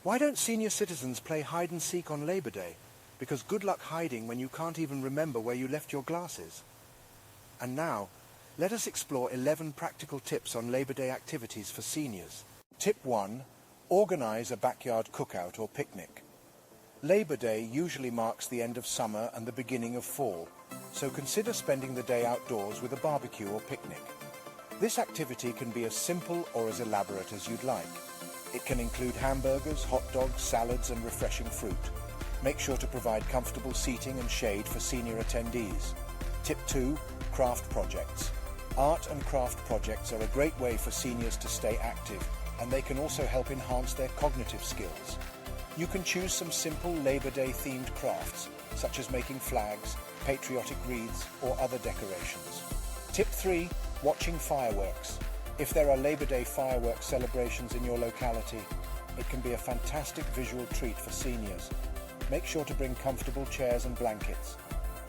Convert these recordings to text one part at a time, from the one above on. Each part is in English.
Why don't senior citizens play hide and seek on Labor Day? Because good luck hiding when you can't even remember where you left your glasses. And now, let us explore 11 practical tips on Labor Day activities for seniors. Tip 1. Organize a backyard cookout or picnic. Labor Day usually marks the end of summer and the beginning of fall, so consider spending the day outdoors with a barbecue or picnic. This activity can be as simple or as elaborate as you'd like. It can include hamburgers, hot dogs, salads, and refreshing fruit. Make sure to provide comfortable seating and shade for senior attendees. Tip 2. Craft projects. Art and craft projects are a great way for seniors to stay active, and they can also help enhance their cognitive skills. You can choose some simple Labor Day themed crafts, such as making flags, patriotic wreaths, or other decorations. Tip 3. Watching fireworks. If there are Labor Day fireworks celebrations in your locality, it can be a fantastic visual treat for seniors. Make sure to bring comfortable chairs and blankets.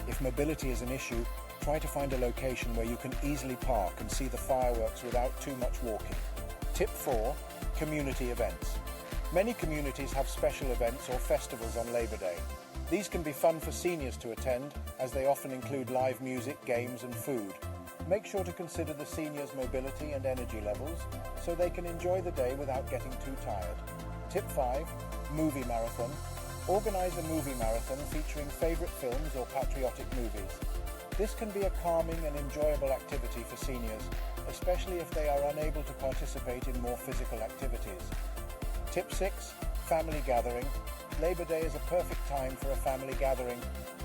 If mobility is an issue, try to find a location where you can easily park and see the fireworks without too much walking. Tip 4. Community events. Many communities have special events or festivals on Labor Day. These can be fun for seniors to attend, as they often include live music, games, and food. Make sure to consider the seniors' mobility and energy levels so they can enjoy the day without getting too tired. Tip 5. Movie marathon. Organize a movie marathon featuring favorite films or patriotic movies. This can be a calming and enjoyable activity for seniors, especially if they are unable to participate in more physical activities. Tip 6. Family gathering. Labor Day is a perfect time for a family gathering.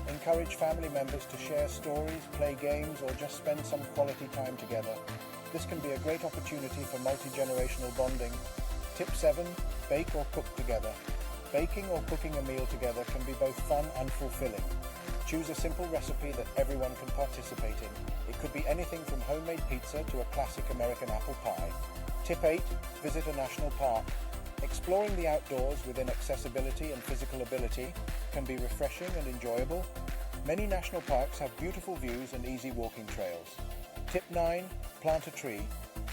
Encourage family members to share stories, play games, or just spend some quality time together. This can be a great opportunity for multi-generational bonding. Tip 7. Bake or cook together. Baking or cooking a meal together can be both fun and fulfilling. Choose a simple recipe that everyone can participate in. It could be anything from homemade pizza to a classic American apple pie. Tip 8. Visit a national park. Exploring the outdoors within accessibility and physical ability can be refreshing and enjoyable. Many national parks have beautiful views and easy walking trails. Tip 9. Plant a tree.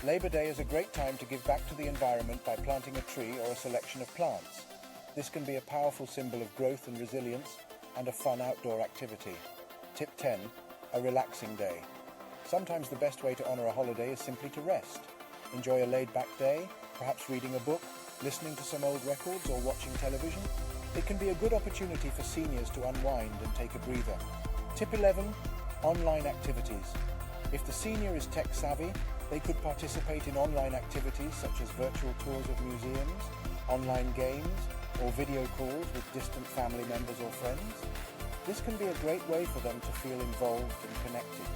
Labor Day is a great time to give back to the environment by planting a tree or a selection of plants. This can be a powerful symbol of growth and resilience and a fun outdoor activity. Tip 10. A relaxing day. Sometimes the best way to honor a holiday is simply to rest. Enjoy a laid-back day, perhaps reading a book, listening to some old records, or watching television. It can be a good opportunity for seniors to unwind and take a breather. Tip 11. Online activities. If the senior is tech-savvy, they could participate in online activities such as virtual tours of museums, online games, or video calls with distant family members or friends. This can be a great way for them to feel involved and connected.